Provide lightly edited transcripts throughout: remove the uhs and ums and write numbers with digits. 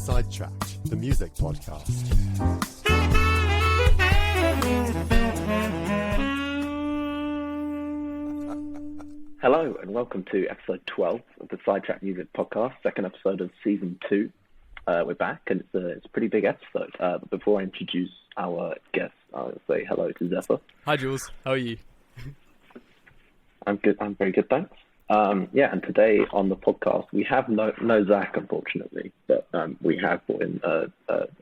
Sidetracked, the music podcast. Hello and welcome to episode 12 of the Sidetracked Music Podcast, second episode of season 2. We're back and it's a pretty big episode. But before I introduce our guest, I'll say hello to Zephyr. Hi Jules, how are you? I'm good. I'm very good, thanks. And today on the podcast we have no Zach, unfortunately, but we have brought in a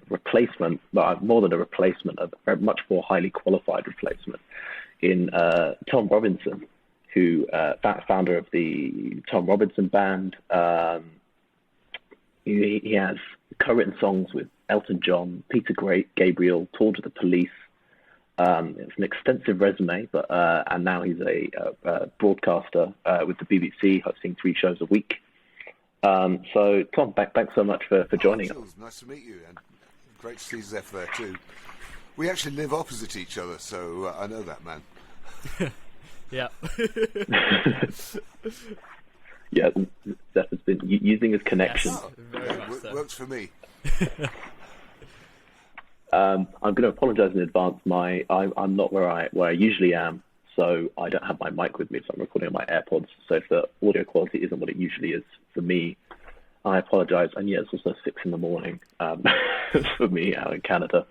replacement, but more than a replacement, a very much more highly qualified replacement in Tom Robinson, who founder of the Tom Robinson Band. He has co-written songs with Elton John, Peter Gabriel, toured with the Police. It's an extensive resume, but and now he's a broadcaster with the BBC, hosting 3 shows a week. So, Tom, thanks so much for joining us. Nice to meet you, and great to see Zeph there too. We actually live opposite each other, so I know that man. Yeah. Yeah, Zeph has been using his connections. Yes, works for me. I'm going to apologise in advance. I'm not where I usually am, so I don't have my mic with me, so I'm recording on my AirPods. So if the audio quality isn't what it usually is for me, I apologise. And yeah, it's also 6 a.m. for me out in Canada,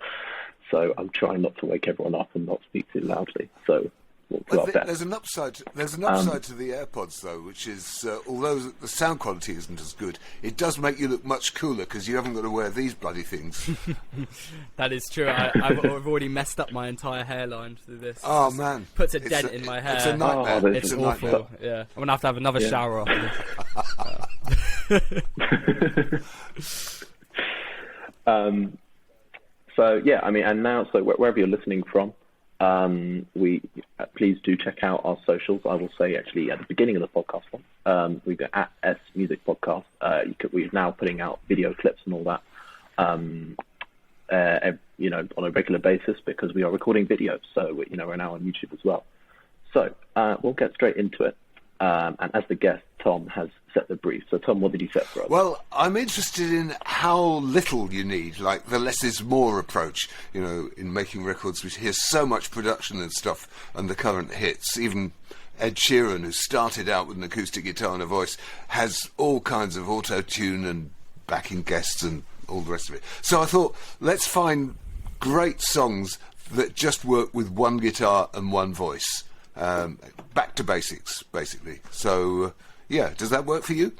so I'm trying not to wake everyone up and not speak too loudly. So we'll do our best. There's an upside to the AirPods, though, which is although the sound quality isn't as good, it does make you look much cooler because you haven't got to wear these bloody things. That is true. I've already messed up my entire hairline through this. Oh man, Puts a dent in my hair. It's a nightmare. It's awful. Nightmare. Yeah, I'm gonna have to have another shower after this. So yeah, I mean, and now, so wherever you're listening from, please do check out our socials. I will say actually at the beginning of the podcast one, we go at S Music Podcast. We're now putting out video clips and all that, on a regular basis because we are recording videos. So we're now on YouTube as well. So we'll get straight into it. And as the guest, Tom has set the brief. So Tom, what did you set for us? Well, I'm interested in how little you need, like the less is more approach, in making records. We hear so much production and stuff and the current hits. Even Ed Sheeran, who started out with an acoustic guitar and a voice, has all kinds of auto-tune and backing guests and all the rest of it. So I thought, let's find great songs that just work with one guitar and one voice. Back to basics, basically. So, does that work for you?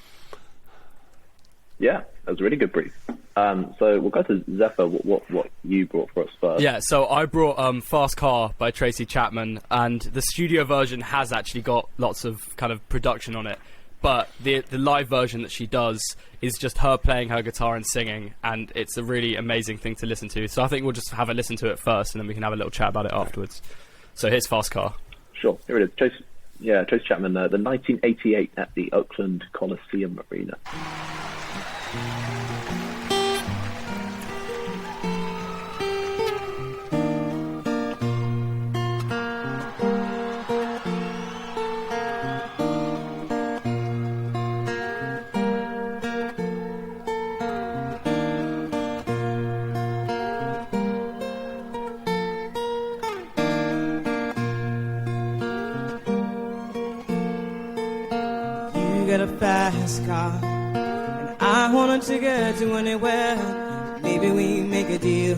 Yeah, that was a really good brief. So we'll go to Zephyr, what you brought for us first. Yeah, so I brought Fast Car by Tracy Chapman, and the studio version has actually got lots of kind of production on it, but the live version that she does is just her playing her guitar and singing, and it's a really amazing thing to listen to. So I think we'll just have a listen to it first, and then we can have a little chat about it afterwards. So here's Fast Car. Sure, here it is. Tracy Chapman, the 1988 at the Oakland Coliseum Arena. Got a fast car, and I want to get to anywhere. Maybe we make a deal.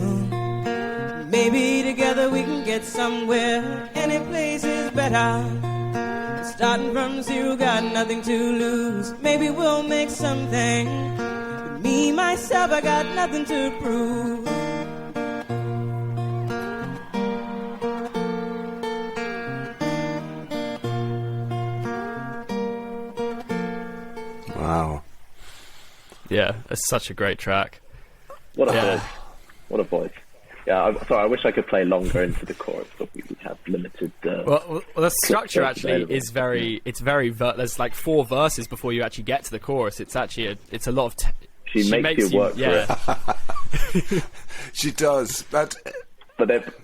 Maybe together we can get somewhere. Any place is better. Starting from zero, got nothing to lose. Maybe we'll make something. But me, myself, I got nothing to prove. Wow. Yeah, it's such a great track. What a voice. What a voice. Yeah, I wish I could play longer into the chorus, but we have limited... well, the structure actually is very... there's like 4 verses before you actually get to the chorus. It's actually it's a lot of... She makes you work for it. She does, but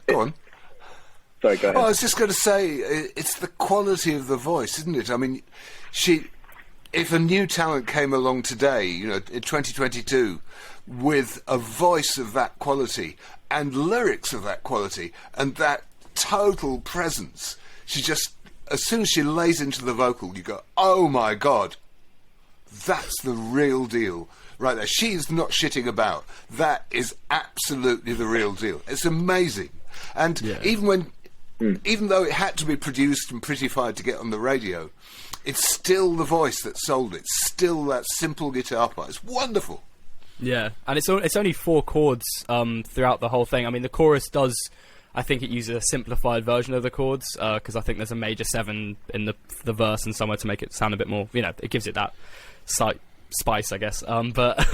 go on. Sorry, go ahead. Oh, I was just going to say, it's the quality of the voice, isn't it? I mean, if a new talent came along today, you know, in 2022, with a voice of that quality and lyrics of that quality and that total presence, she just, as soon as she lays into the vocal, you go, oh my God, that's the real deal. Right there. She's not shitting about. That is absolutely the real deal. It's amazing. And even though it had to be produced and prettified to get on the radio, it's still the voice that sold it. Still that simple guitar part. It's wonderful. Yeah, and it's only 4 chords throughout the whole thing. I mean, the chorus does, I think it uses a simplified version of the chords, because I think there's a major 7 in the verse and somewhere to make it sound a bit more, you know, it gives it that spice, I guess. But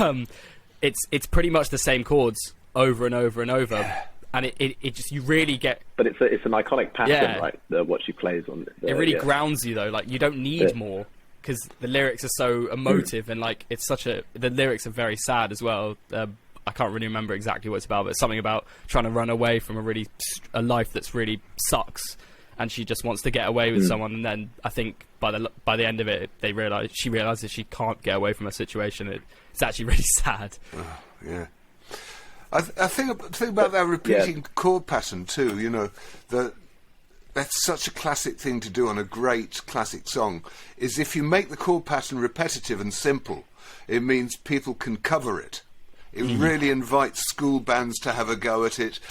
it's pretty much the same chords over and over and over. Yeah. And it just, you really get... But it's an iconic pattern, right? What she plays on. It really grounds you, though. Like, you don't need more, because the lyrics are so emotive, and, like, it's such a... The lyrics are very sad as well. I can't really remember exactly what it's about, but it's something about trying to run away from a life that's really sucks, and she just wants to get away with someone, and then I think by the end of it, she realizes she can't get away from her situation. It's actually really sad. Oh, yeah. I think about that repeating chord pattern too. You know, that's such a classic thing to do on a great classic song. Is if you make the chord pattern repetitive and simple, it means people can cover it. It really invites school bands to have a go at it.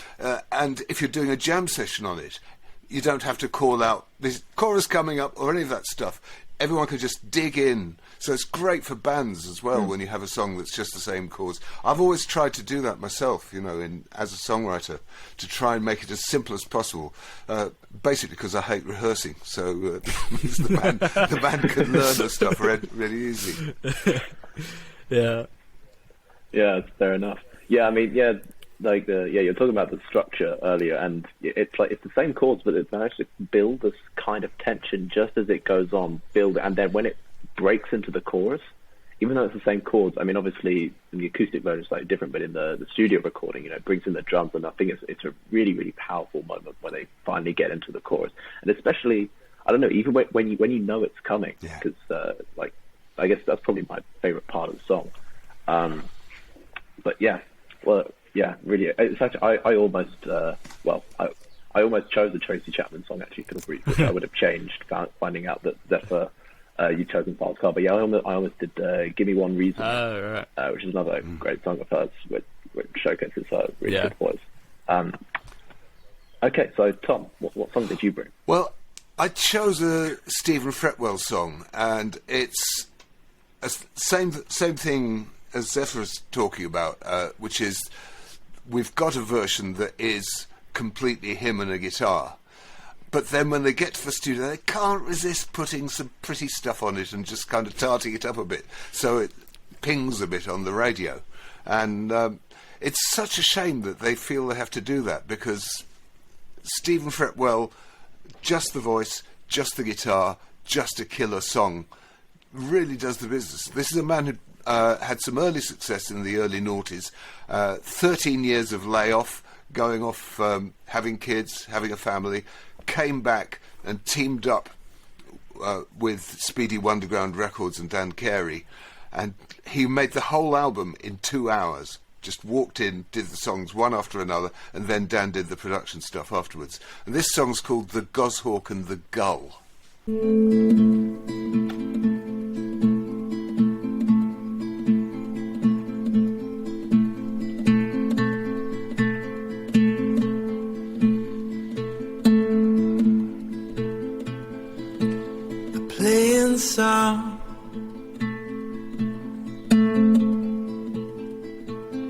And if you're doing a jam session on it, you don't have to call out this chorus coming up or any of that stuff. Everyone can just dig in. So it's great for bands as well when you have a song that's just the same chords. I've always tried to do that myself, you know, as a songwriter, to try and make it as simple as possible. Basically because I hate rehearsing, so the band can learn the stuff really easy. Yeah. Yeah, it's fair enough. Yeah, I mean, you're talking about the structure earlier, and it's the same chords, but it managed to build this kind of tension just as it goes on, and then when it breaks into the chorus, even though it's the same chords, I mean, obviously in the acoustic version it's slightly different, but in the studio recording, you know, it brings in the drums, and I think it's a really, really powerful moment when they finally get into the chorus, and especially, I don't know, even when you know it's coming, because I guess that's probably my favorite part of the song. But really, it's actually, I almost chose a Tracy Chapman song actually for the brief, which I would have changed, finding out that Zephyr you'd chosen Fast Car. But yeah, I almost did Give Me One Reason, which is another great song of hers, which showcases her really good voice. Okay, so Tom, what song did you bring? Well, I chose a Stephen Fretwell song, and it's a same thing as Zephyr's talking about, which is we've got a version that is completely him and a guitar, but then when they get to the studio they can't resist putting some pretty stuff on it and just kind of tarting it up a bit so it pings a bit on the radio, and it's such a shame that they feel they have to do that, because Stephen Fretwell, just the voice, just the guitar, just a killer song, really does the business. This is a man who had some early success in the early noughties, 13 years of layoff, going off, having kids, having a family, came back and teamed up with Speedy Wonderground Records and Dan Carey, and he made the whole album in 2 hours. Just walked in, did the songs one after another, and then Dan did the production stuff afterwards. And this song's called The Goshawk and the Gull. Playing song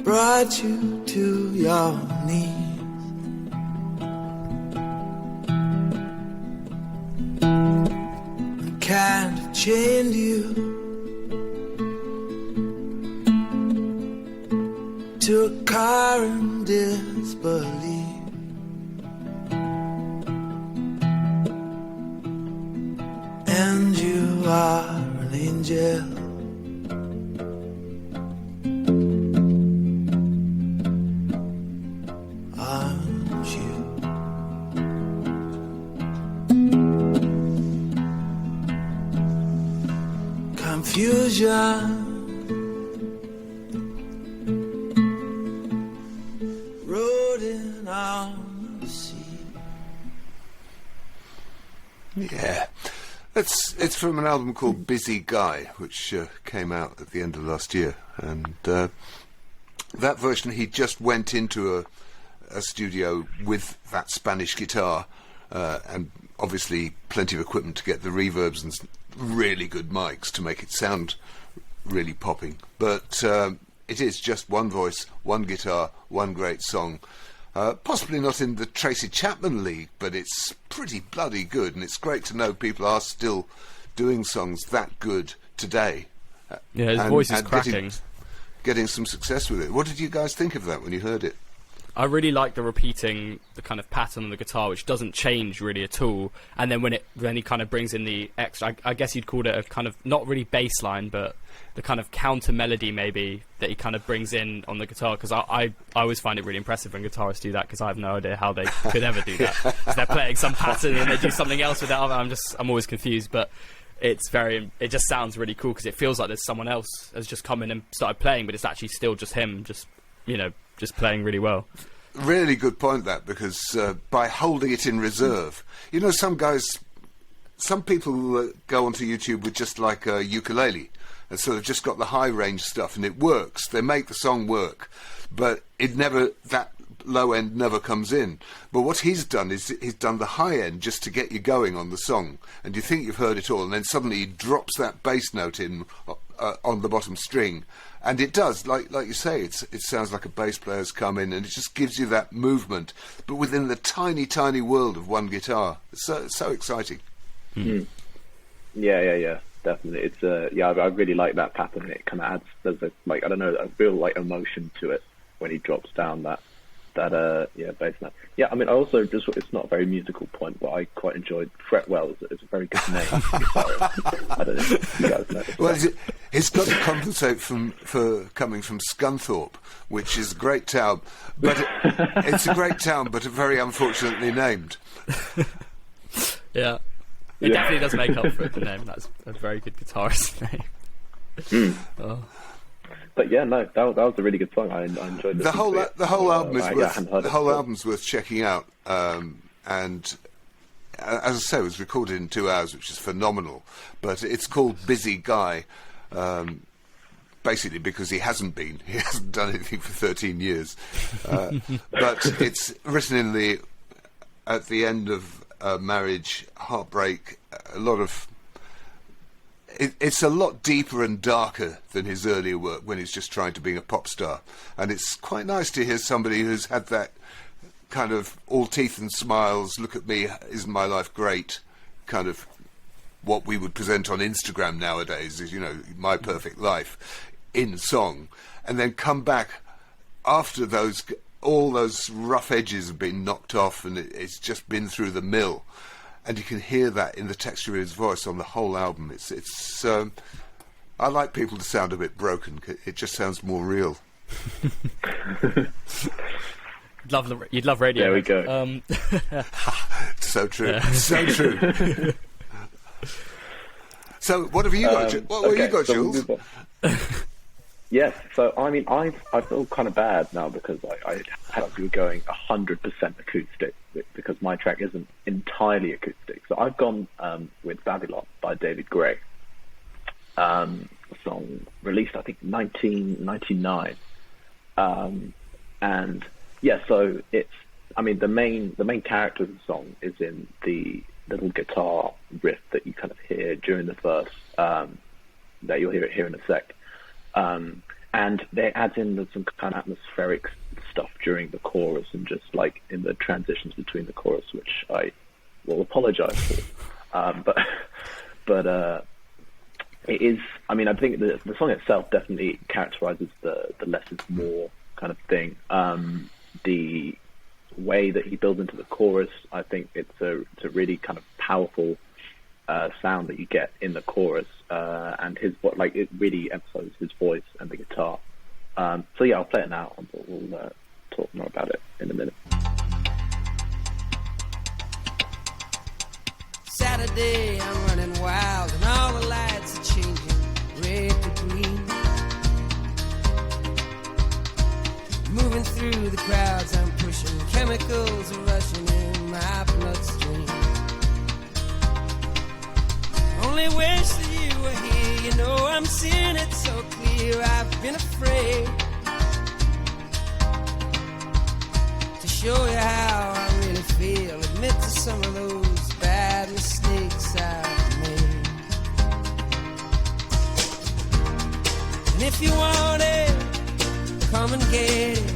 brought you to your knees. I can't have chained you to a car in disbelief. And you are an angel. Aren't you? Can't confusion. Rolling on the sea. Yeah. It's from an album called Busy Guy, which came out at the end of last year. And that version, he just went into a studio with that Spanish guitar and obviously plenty of equipment to get the reverbs and really good mics to make it sound really popping. But it is just one voice, one guitar, one great song. Possibly not in the Tracy Chapman league, but it's pretty bloody good, and it's great to know people are still doing songs that good today. Yeah, his voice is cracking. Getting some success with it. What did you guys think of that when you heard it? I really like the repeating, the kind of pattern on the guitar, which doesn't change really at all. And then when he kind of brings in the extra, I guess you'd call it a kind of, not really bass line, but the kind of counter melody maybe that he kind of brings in on the guitar. Because I always find it really impressive when guitarists do that, because I have no idea how they could ever do that. 'Cause they're playing some pattern and they do something else with that. I'm always confused, but it just sounds really cool because it feels like there's someone else has just come in and started playing, but it's actually still just him, just playing really well. Really good point, that, because by holding it in reserve, some people go onto YouTube with just like a ukulele, and so they've just got the high range stuff, and it works. They make the song work, but that low end never comes in. But what he's done is he's done the high end just to get you going on the song, and you think you've heard it all, and then suddenly he drops that bass note in on the bottom string. And it does, like you say, it sounds like a bass player's come in, and it just gives you that movement, but within the tiny, tiny world of one guitar. It's so exciting. Mm. Yeah, definitely. It's I really like that pattern. It kind of adds, there's a real emotion to it when he drops down that bass note. Yeah, I mean, I also it's not a very musical point, but I quite enjoyed Fretwell. It's a very good name for guitarist. I don't know if you guys know. Well, it's got to compensate for coming from Scunthorpe, which is a great town, but it's a great town, but very unfortunately named. Yeah, it definitely does make up for it. The name, that's a very good guitarist name. Oh. But yeah, no, that was a really good song. I enjoyed the whole album. The whole album's worth checking out. And as I say, it was recorded in 2 hours, which is phenomenal. But it's called Busy Guy, basically because he hasn't done anything for 13 years. But it's written at the end of marriage, heartbreak, a lot of. It's a lot deeper and darker than his earlier work when he's just trying to be a pop star. And it's quite nice to hear somebody who's had that kind of all teeth and smiles, look at me, isn't my life great, kind of what we would present on Instagram nowadays is, my perfect life, in song. And then come back after all those rough edges have been knocked off and it's just been through the mill. And you can hear that in the texture of his voice on the whole album. I like people to sound a bit broken. It just sounds more real. You'd love radio. There we go. So true. Yeah. So true. So what have you got? What have you got, Jules? Yes. So I mean, I feel kind of bad now because I had to be going 100% acoustic because my track isn't entirely acoustic. So I've gone with Babylon by David Gray. A song released, I think, 1999. And yeah, so it's. I mean, the main character of the song is in the little guitar riff that you kind of hear during the verse. That you'll hear it here in a sec. And they add in some kind of atmospheric stuff during the chorus and just like in the transitions between the chorus, which I will apologize for. But it is, I mean, I think the song itself definitely characterizes the less is more kind of thing. The way that he builds into the chorus, I think it's a really kind of powerful sound that you get in the chorus, and it really emphasizes his voice and the guitar. So yeah, I'll play it now, and we'll talk more about it in a minute. Saturday, I'm running wild, and all the lights are changing only wish that you were here. You know I'm seeing it so clear. I've been afraid to show you how I really feel. Admit to some of those bad mistakes I've made. And if you want it, come and get it.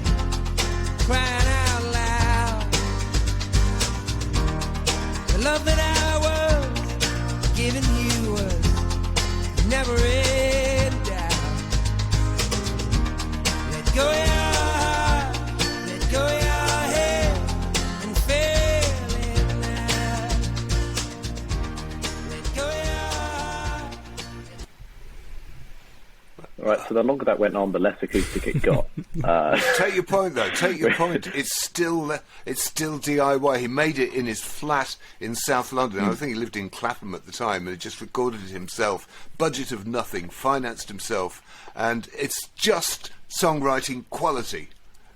Crying out loud. The love that I was giving you was never in doubt. Let go of your heart, let go of your head, and feel it now. Let go of your heart. All right, so the longer that went on, the less acoustic it got. Take your point, though. Take your point. It's still DIY. He made it in his flat in South London. I think he lived in Clapham at the time, and he just recorded it himself. Budget of nothing, financed himself, and it's just songwriting quality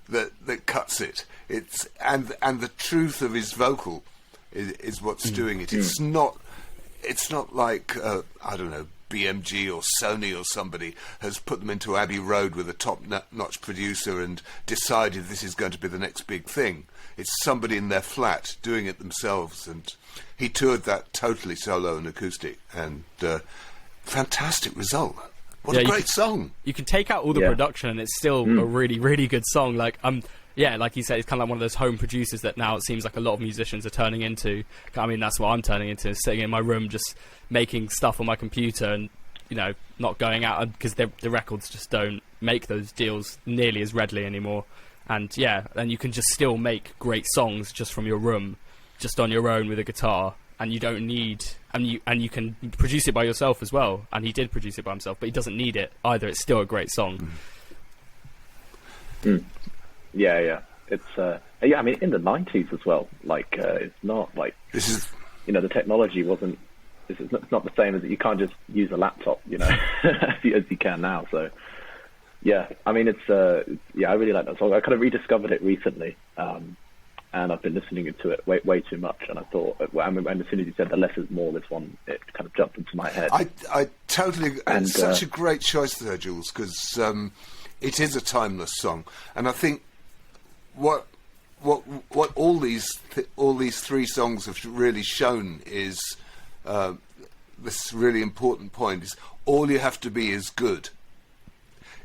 that cuts it. It's and the truth of his vocal is what's doing it. It's not like I don't know, BMG or Sony or somebody has put them into Abbey Road with a top-notch producer and decided this is going to be the next big thing. It's somebody in their flat doing it themselves, and he toured that totally solo and acoustic, and fantastic result. What a great song. You can take out all the production and it's still a really, really good song. Like, like you said, it's kind of like one of those home producers that now it seems like a lot of musicians are turning into. I mean, that's what I'm turning into, sitting in my room just making stuff on my computer and, you know, not going out, because the records just don't make those deals nearly as readily anymore. And and you can just still make great songs just from your room, just on your own with a guitar, and you don't need, and you can produce it by yourself as well. And he did produce it by himself, but he doesn't need it either. It's still a great song. Yeah. It's I mean, in the 90s as well. Like, it's not like this is, you know, the technology wasn't. It's not the same as that. You can't just use a laptop, you know, as you can now. So, yeah, I mean, it's I really like that song. I kind of rediscovered it recently, and I've been listening to it way too much. And I thought, and as soon as you said the less is more, this one, it kind of jumped into my head. I totally. And it's such a great choice there, Jules, because it is a timeless song, and I think what all these three songs have really shown is. This really important point is all you have to be is good.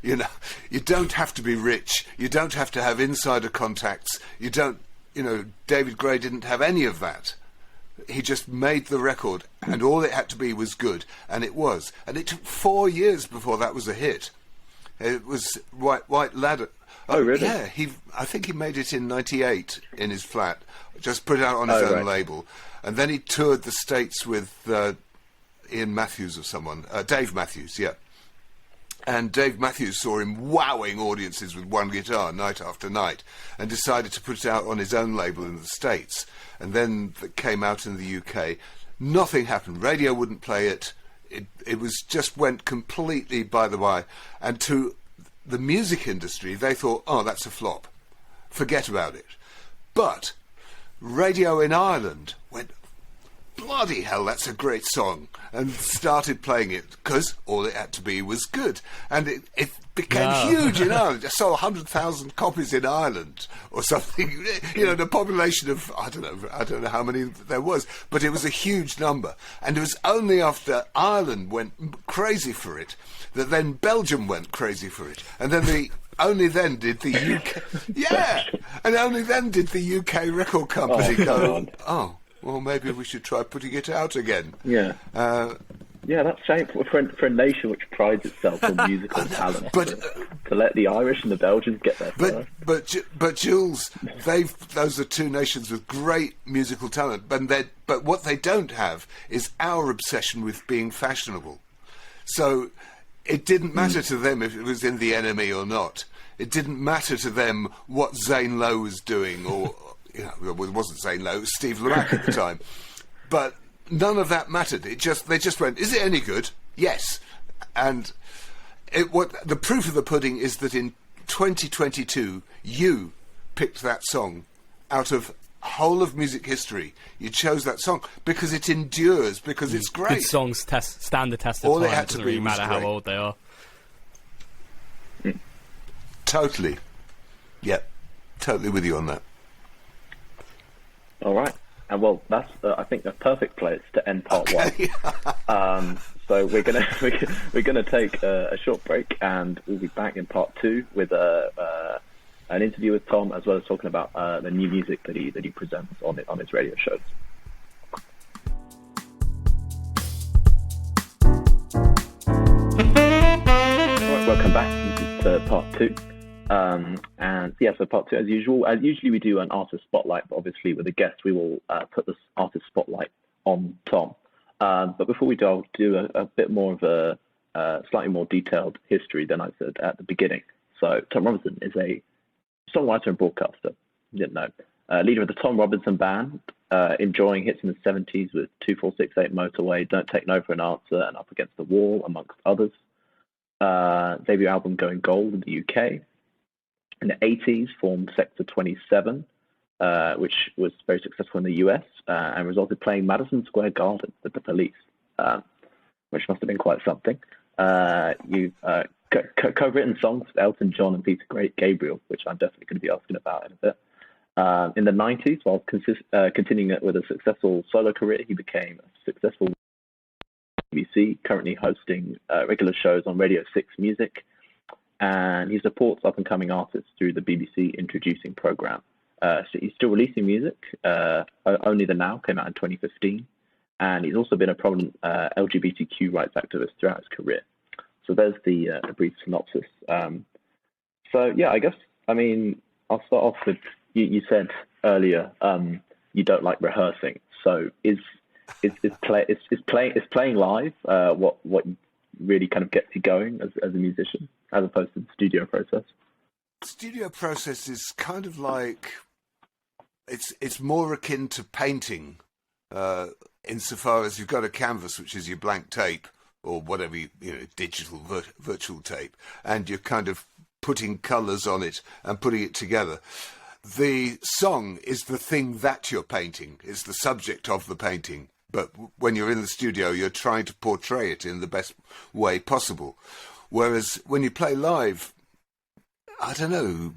You know, you don't have to be rich. You don't have to have insider contacts. You don't, you know, David Gray didn't have any of that. He just made the record, and all it had to be was good, and it was. And it took 4 years before that was a hit. It was White Ladder. Oh, really? Yeah, I think he made it in '98 in his flat. Just put it out on his own label. And then he toured the States with Ian Matthews or someone. Dave Matthews, yeah. And Dave Matthews saw him wowing audiences with one guitar night after night, and decided to put it out on his own label in the States. And then it came out in the UK. Nothing happened. Radio wouldn't play it. It was just went completely by the by. And to the music industry, they thought, oh, that's a flop. Forget about it. But radio in Ireland went, bloody hell, that's a great song, and started playing it because all it had to be was good. And it became huge in Ireland. I sold 100,000 copies in Ireland or something. You know, the population of, I don't know how many there was, but it was a huge number. And it was only after Ireland went crazy for it that then Belgium went crazy for it. And then only then did the UK... and only then did the UK record company go, oh, well, maybe we should try putting it out again. Yeah. That's shameful for a nation which prides itself on musical talent. But to let the Irish and the Belgians get there first. But Jules, those are two nations with great musical talent. But what they don't have is our obsession with being fashionable. So it didn't matter to them if it was in the enemy or not. It didn't matter to them what Zane Lowe was doing, or you know, it wasn't Zane Lowe, it was Steve Lamacq at the time. But none of that mattered. They just went, is it any good? Yes. And the proof of the pudding is that in 2022, you picked that song out of whole of music history, you chose that song because it endures, because it's great. Good songs stand the test of All time. they had It to doesn't be really was matter how great. old they are. Totally. Yep. Totally with you on that. All right. And well, that's I think a perfect place to end part one. So we're gonna take a short break, and we'll be back in part two with an interview with Tom, as well as talking about the new music that he presents on his radio shows. All right, welcome back to part two. And yeah, so part two, as usual. As usually we do an artist spotlight, but obviously with a guest, we will put this artist spotlight on Tom. But before we do, I'll do a bit more of a slightly more detailed history than I said at the beginning. So Tom Robinson is a songwriter and broadcaster. You didn't know. Leader of the Tom Robinson Band, enjoying hits in the 70s with 2468 Motorway, Don't Take No for an Answer, and Up Against the Wall, amongst others. Debut album Going Gold in the UK. In the 80s, formed Sector 27, which was very successful in the US, and resulted playing Madison Square Garden with the Police, which must have been quite something. You've co-written songs with Elton John and Peter Gabriel, which I'm definitely going to be asking about in a bit. In the 90s, while continuing with a successful solo career, he became a successful BBC, currently hosting regular shows on Radio 6 Music, and he supports up-and-coming artists through the BBC Introducing programme. So he's still releasing music. Only the Now came out in 2015, and he's also been a prominent LGBTQ rights activist throughout his career. So there's the brief synopsis. So yeah, I'll start off with you said earlier you don't like rehearsing. So is playing live what really kind of gets you going as a musician, as opposed to the studio process? Studio process is kind of like it's more akin to painting, insofar as you've got a canvas, which is your blank tape or whatever digital virtual tape, and you're kind of putting colours on it and putting it together. The song is the thing that you're painting, is the subject of the painting. But when you're in the studio, you're trying to portray it in the best way possible. Whereas when you play live, I don't know,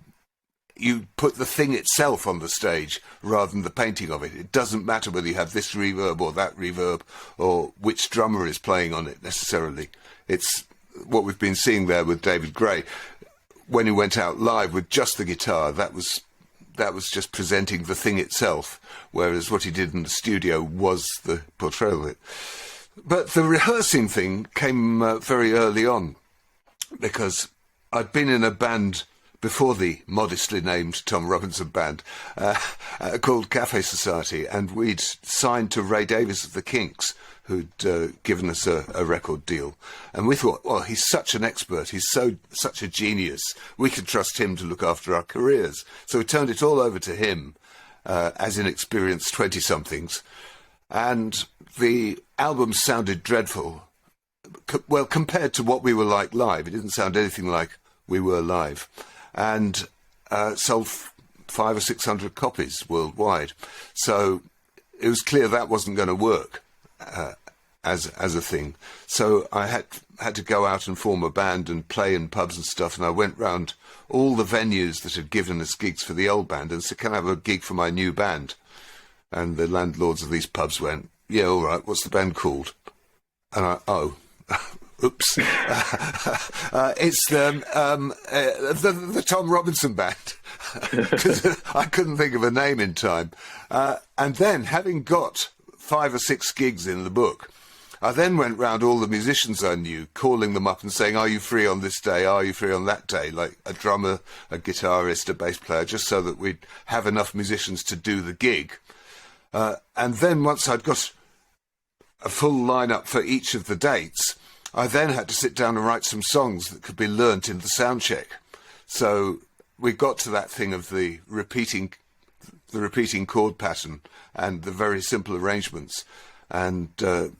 you put the thing itself on the stage rather than the painting of it. It doesn't matter whether you have this reverb or that reverb or which drummer is playing on it necessarily. It's what we've been seeing there with David Gray. When he went out live with just the guitar, that was just presenting the thing itself, whereas what he did in the studio was the portrayal of it. But the rehearsing thing came very early on, because I'd been in a band before the modestly named Tom Robinson Band called Cafe Society, and we'd signed to Ray Davies of the Kinks, who'd given us a record deal. And we thought, well, he's such an expert, he's such a genius, we could trust him to look after our careers. So we turned it all over to him, as inexperienced 20-somethings. And the album sounded dreadful. Well, compared to what we were like live, it didn't sound anything like we were live. And sold 500 or 600 copies worldwide. So it was clear that wasn't going to work as a thing. So I had to go out and form a band and play in pubs and stuff. And I went round all the venues that had given us gigs for the old band and said, "Can I have a gig for my new band?" And the landlords of these pubs went, "Yeah, all right. What's the band called?" And oops. It's the Tom Robinson Band, because I couldn't think of a name in time. And then, having got 5 or 6 gigs in the book, I then went round all the musicians I knew, calling them up and saying, "Are you free on this day? Are you free on that day?" Like a drummer, a guitarist, a bass player, just so that we'd have enough musicians to do the gig. And then once I'd got a full lineup for each of the dates, I then had to sit down and write some songs that could be learnt in the sound check. So we got to that thing of the repeating chord pattern and the very simple arrangements, and the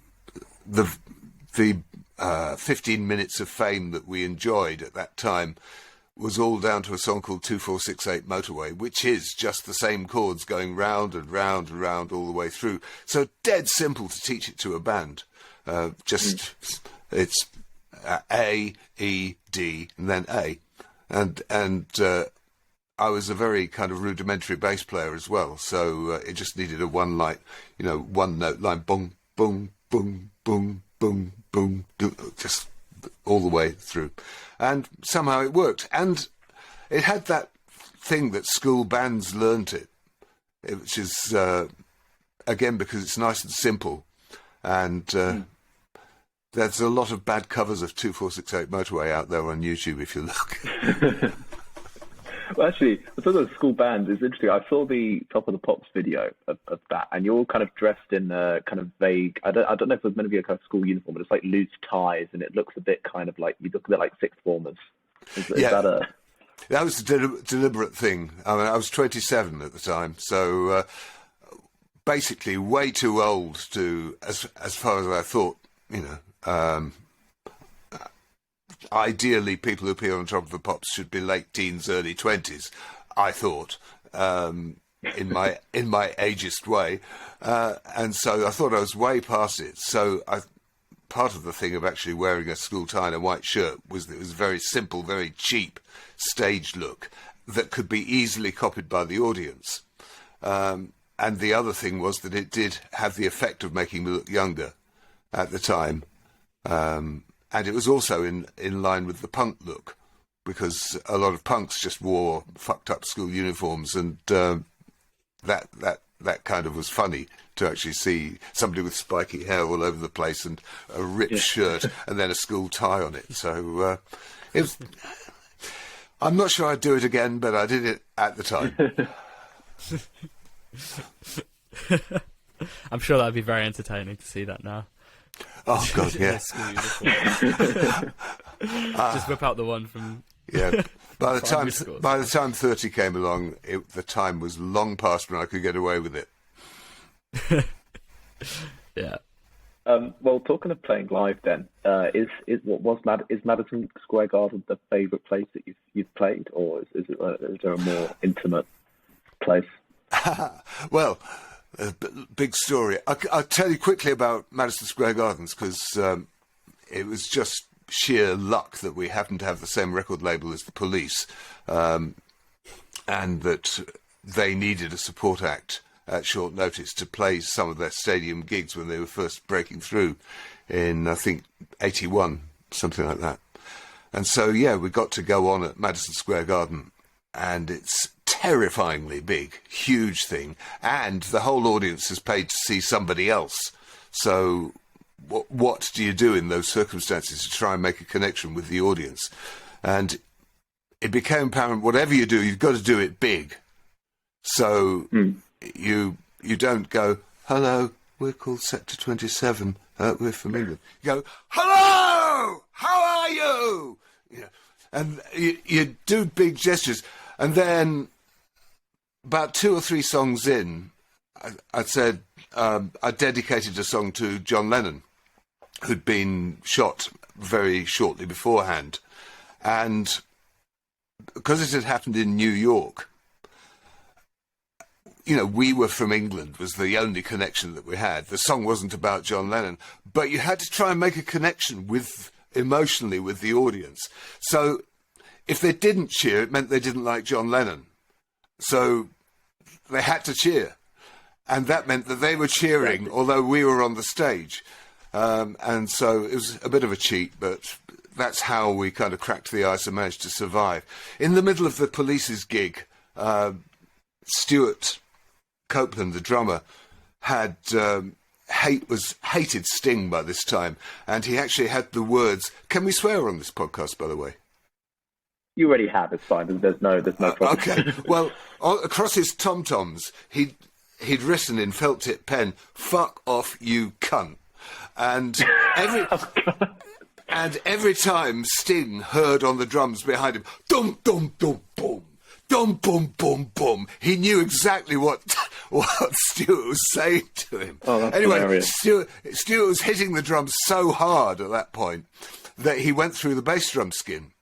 15 minutes of fame that we enjoyed at that time was all down to a song called 2468 Motorway, which is just the same chords going round and round and round all the way through. So dead simple to teach it to a band. It's A, E, D, and then A. And I was a very kind of rudimentary bass player as well, so it just needed a one note line, boom, boom, boom, boom, boom, boom, just all the way through. And somehow it worked. And it had that thing that school bands learnt which is, again, because it's nice and simple. And there's a lot of bad covers of 2468 Motorway out there on YouTube if you look. Well, actually, I thought the school band is interesting. I saw the Top of the Pops video of that, and you're all kind of dressed in kind of vague. I don't know if it's meant to be a kind of school uniform, but it's like loose ties, and it looks a bit kind of like, you look a bit like sixth formers. Is that was a deliberate thing. I mean, I was 27 at the time, so basically way too old to, as far as I thought, ideally, people who appear on Top of the Pops should be late teens, early 20s. I thought, in my ageist way, and so I thought I was way past it. So part of the thing of actually wearing a school tie and a white shirt was that it was a very simple, very cheap stage look that could be easily copied by the audience. And the other thing was that it did have the effect of making me look younger at the time. And it was also in line with the punk look, because a lot of punks just wore fucked up school uniforms, and that kind of was funny to actually see somebody with spiky hair all over the place and a ripped shirt and then a school tie on it. So it was. I'm not sure I'd do it again, but I did it at the time. I'm sure that'd be very entertaining to see that now. Oh God, yeah. Just whip out the one from. Yeah. By the time 30 came along, the time was long past when I could get away with it. Yeah. Well, talking of playing live, then is Madison Square Garden the favourite place that you've played, or is there a more intimate place? Well. Big story. I'll tell you quickly about Madison Square Gardens, because it was just sheer luck that we happened to have the same record label as the Police, and that they needed a support act at short notice to play some of their stadium gigs when they were first breaking through in, I think, 81, something like that. And so, yeah, we got to go on at Madison Square Garden, and it's terrifyingly big, huge thing, and the whole audience is paid to see somebody else. So what do you do in those circumstances to try and make a connection with the audience? And it became apparent, whatever you do, you've got to do it big. So you don't go, hello, we're called Sector 27, we're from England. You go, hello, how are you? And you do big gestures. And then about 2 or 3 songs in, I said I dedicated a song to John Lennon, who'd been shot very shortly beforehand. And because it had happened in New York, we were from England was the only connection that we had. The song wasn't about John Lennon, but you had to try and make a connection emotionally with the audience. So if they didn't cheer, it meant they didn't like John Lennon. So they had to cheer. And that meant that they were cheering, although we were on the stage. And so it was a bit of a cheat, but that's how we kind of cracked the ice and managed to survive. In the middle of the Police's gig, Stuart Copeland, the drummer, had hated Sting by this time, and he actually had the words. Can we swear on this podcast, by the way? You already have. It's fine. There's no problem. Okay. Well, across his tom-toms, he'd written in felt tip pen, "Fuck off, you cunt," and every time Sting heard on the drums behind him, dum dum dum boom. Dum, boom, boom, boom. He knew exactly what Stuart was saying to him. Oh, that's anyway, hilarious. Stuart was hitting the drums so hard at that point that he went through the bass drum skin.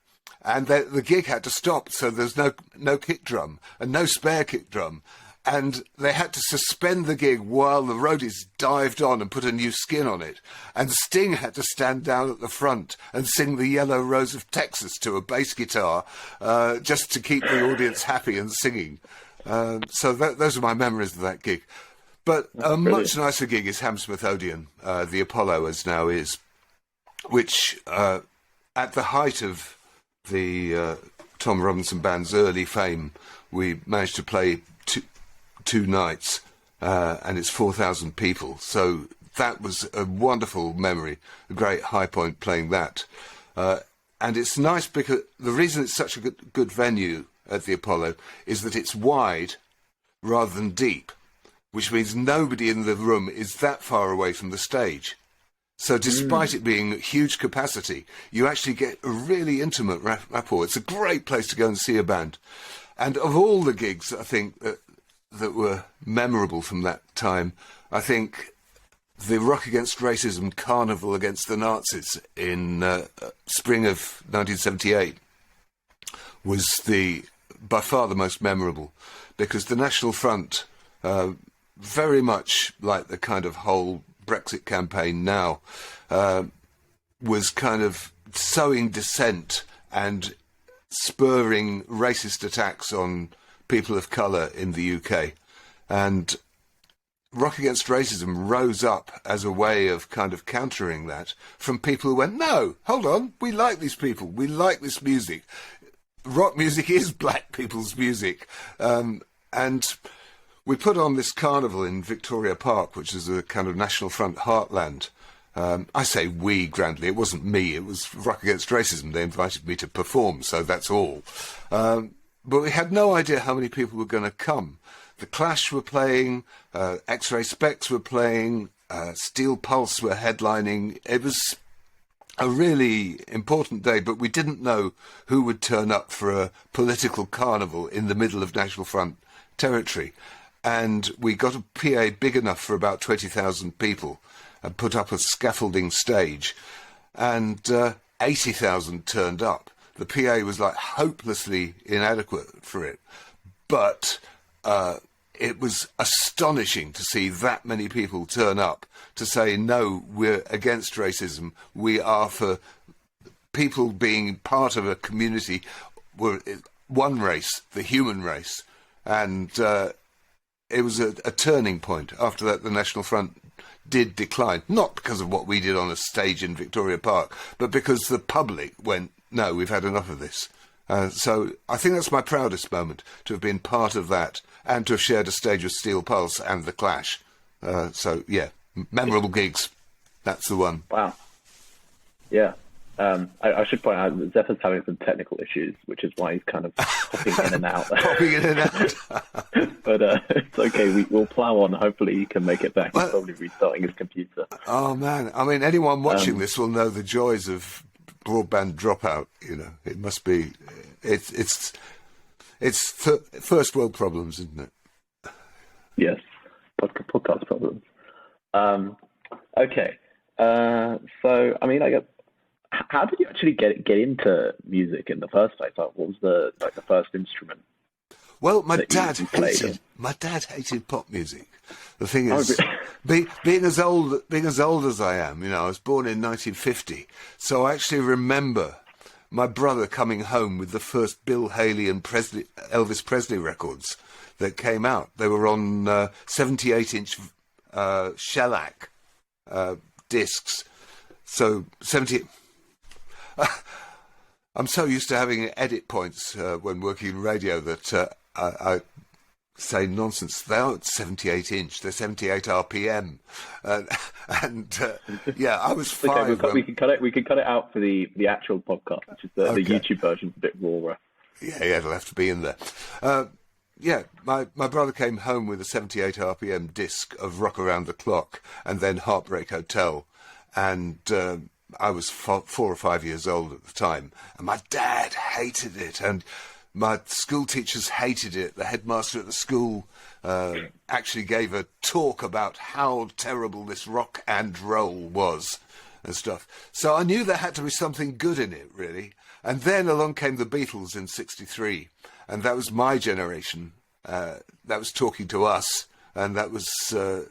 and the gig had to stop, so there's no kick drum and no spare kick drum. And they had to suspend the gig while the roadies dived on and put a new skin on it. And Sting had to stand down at the front and sing the Yellow Rose of Texas to a bass guitar, just to keep the audience happy and singing. So those are my memories of that gig. But a much nicer gig is Hammersmith Odeon, the Apollo as now is, which at the height of the Tom Robinson Band's early fame, we managed to play two nights, and it's 4,000 people. So that was a wonderful memory, a great high point playing that. And it's nice because the reason it's such a good venue at the Apollo is that it's wide rather than deep, which means nobody in the room is that far away from the stage. So despite it being huge capacity, you actually get a really intimate rapport. It's a great place to go and see a band. And of all the gigs, I think, that were memorable from that time, I think the Rock Against Racism Carnival Against the Nazis in spring of 1978 was by far the most memorable, because the National Front, very much like the kind of whole Brexit campaign now, was kind of sowing dissent and spurring racist attacks on people of colour in the UK. And Rock Against Racism rose up as a way of kind of countering that from people who went, no, hold on, we like these people, we like this music. Rock music is black people's music. And we put on this carnival in Victoria Park, which is a kind of National Front heartland. I say we grandly, it wasn't me, it was Rock Against Racism. They invited me to perform, so that's all. But we had no idea how many people were going to come. The Clash were playing, X-Ray Specs were playing, Steel Pulse were headlining. It was a really important day, but we didn't know who would turn up for a political carnival in the middle of National Front territory. And we got a PA big enough for about 20,000 people and put up a scaffolding stage. And 80,000 turned up. The PA was like hopelessly inadequate for it. But it was astonishing to see that many people turn up to say, no, we're against racism. We are for people being part of a community, one race, the human race. And it was a turning point. After that, the National Front did decline, not because of what we did on a stage in Victoria Park, but because the public went, no, we've had enough of this. So I think that's my proudest moment, to have been part of that and to have shared a stage with Steel Pulse and The Clash. So, yeah, memorable gigs. That's the one. Wow. Yeah. I should point out that Zephyr's having some technical issues, which is why he's kind of popping in and out. Popping in and out. But it's okay. We'll plough on. Hopefully he can make it back. He's probably restarting his computer. Oh, man. I mean, anyone watching this will know the joys of broadband dropout. You know, it must be... It's first world problems, isn't it? Yes. Podcast problems. Okay. So, I mean, I guess... How did you actually get into music in the first place? Like, what was the first instrument? Well, my dad hated pop music. The thing is, being as old as I am, you know, I was born in 1950, so I actually remember my brother coming home with the first Bill Haley and Elvis Presley records that came out. They were on 78-inch shellac discs. So 70. I'm so used to having edit points when working in radio that I say nonsense. They aren't 78-inch; they're 78 RPM. Yeah, I was 5. Okay, we can cut it. We can cut it out for the actual podcast, which is the YouTube version, a bit rawer. Yeah, it'll have to be in there. Yeah, my brother came home with a 78 RPM disc of Rock Around the Clock and then Heartbreak Hotel, and I was 4 or 5 years old at the time, and my dad hated it, and my school teachers hated it. The headmaster at the school actually gave a talk about how terrible this rock and roll was, and stuff. So I knew there had to be something good in it, really. And then along came the Beatles in '63, and that was my generation. That was talking to us, and that was the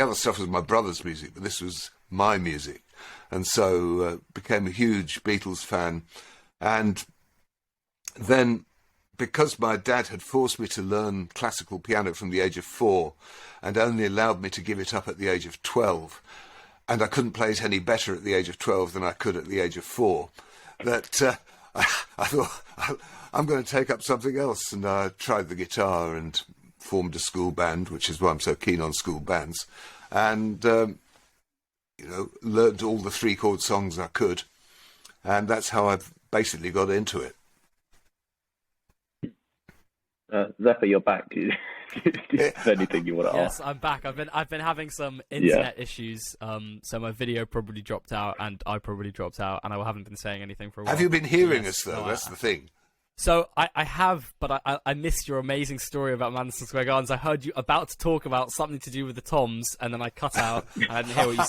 other stuff was my brother's music, but this was my music. And so became a huge Beatles fan. And then, because my dad had forced me to learn classical piano from the age of 4 and only allowed me to give it up at the age of 12, and I couldn't play it any better at the age of 12 than I could at the age of 4, that I thought, I'm going to take up something else. And I tried the guitar and formed a school band, which is why I'm so keen on school bands, and learned all the 3-chord songs I could, and that's how I basically got into it. Zephyr, you're back. Is there anything you want to ask? Yes, I'm back. I've been having some internet issues, so my video probably dropped out, and I probably dropped out, and I haven't been saying anything for a while. Have you been hearing us though? That's the thing. So I have, but I missed your amazing story about Madison Square Gardens. I heard you about to talk about something to do with the Toms, and then I cut out. I didn't hear what you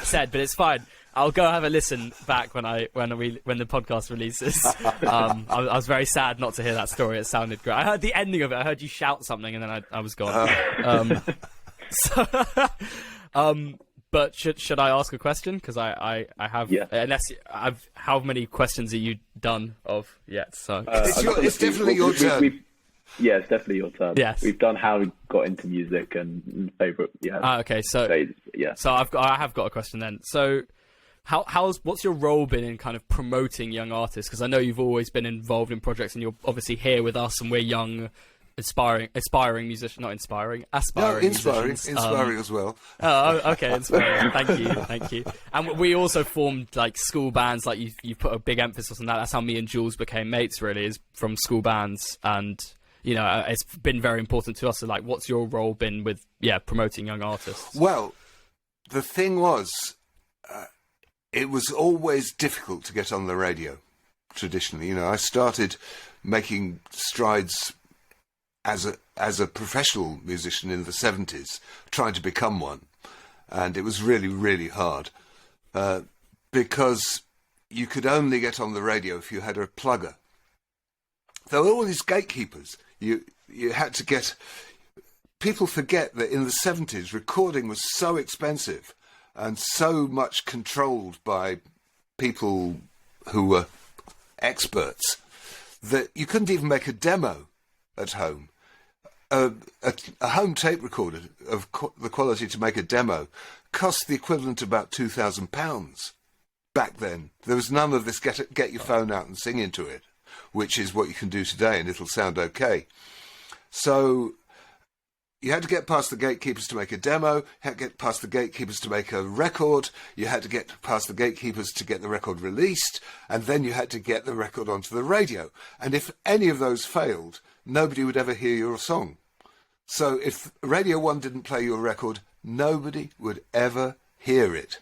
said, but it's fine. I'll go have a listen back when the podcast releases. I was very sad not to hear that story. It sounded great. I heard the ending of it. I heard you shout something, and then I was gone. But should I ask a question? Because I have. Yeah. How many questions are you done of yet? So it's definitely your turn. Yeah, it's definitely your turn. Yes. We've done how we got into music and favourite. Yeah. Okay. So phase, yeah. So I have got a question then. So what's your role been in kind of promoting young artists? Because I know you've always been involved in projects, and you're obviously here with us, and we're young, aspiring musicians, not inspiring, aspiring musicians. Inspiring as well. Oh, okay, inspiring. Thank you. And we also formed like school bands. Like you put a big emphasis on that. That's how me and Jules became mates. Really, is from school bands, and it's been very important to us. So, like, what's your role been with promoting young artists? Well, the thing was, it was always difficult to get on the radio. Traditionally, I started making strides as a professional musician in the 70s, trying to become one, and it was really, really hard because you could only get on the radio if you had a plugger. There were all these gatekeepers. You had to get. People forget that in the 70s, recording was so expensive and so much controlled by people who were experts that you couldn't even make a demo at home. A home tape recorder of the quality to make a demo cost the equivalent of about £2,000 back then. There was none of this get your phone out and sing into it, which is what you can do today, and it'll sound okay. So you had to get past the gatekeepers to make a demo, you had to get past the gatekeepers to make a record, you had to get past the gatekeepers to get the record released, and then you had to get the record onto the radio. And if any of those failed, nobody would ever hear your song. So if Radio 1 didn't play your record, nobody would ever hear it.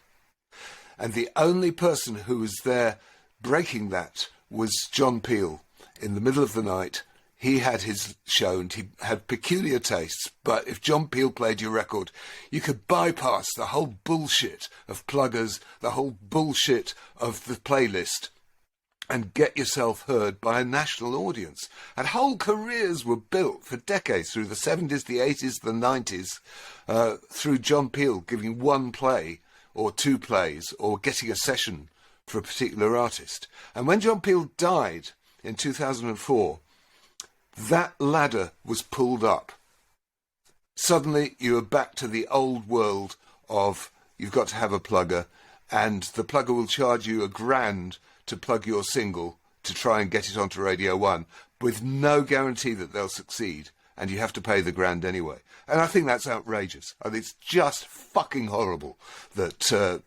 And the only person who was there breaking that was John Peel. In the middle of the night, he had his show and he had peculiar tastes, but if John Peel played your record, you could bypass the whole bullshit of pluggers, the whole bullshit of the playlist, and get yourself heard by a national audience. And whole careers were built for decades, through the 70s, the 80s, the 90s, through John Peel giving one play or two plays or getting a session for a particular artist. And when John Peel died in 2004, that ladder was pulled up. Suddenly you were back to the old world of you've got to have a plugger, and the plugger will charge you £1,000 to plug your single to try and get it onto Radio 1 with no guarantee that they'll succeed, and you have to pay the £1,000 anyway. And I think that's outrageous. I think it's just fucking horrible that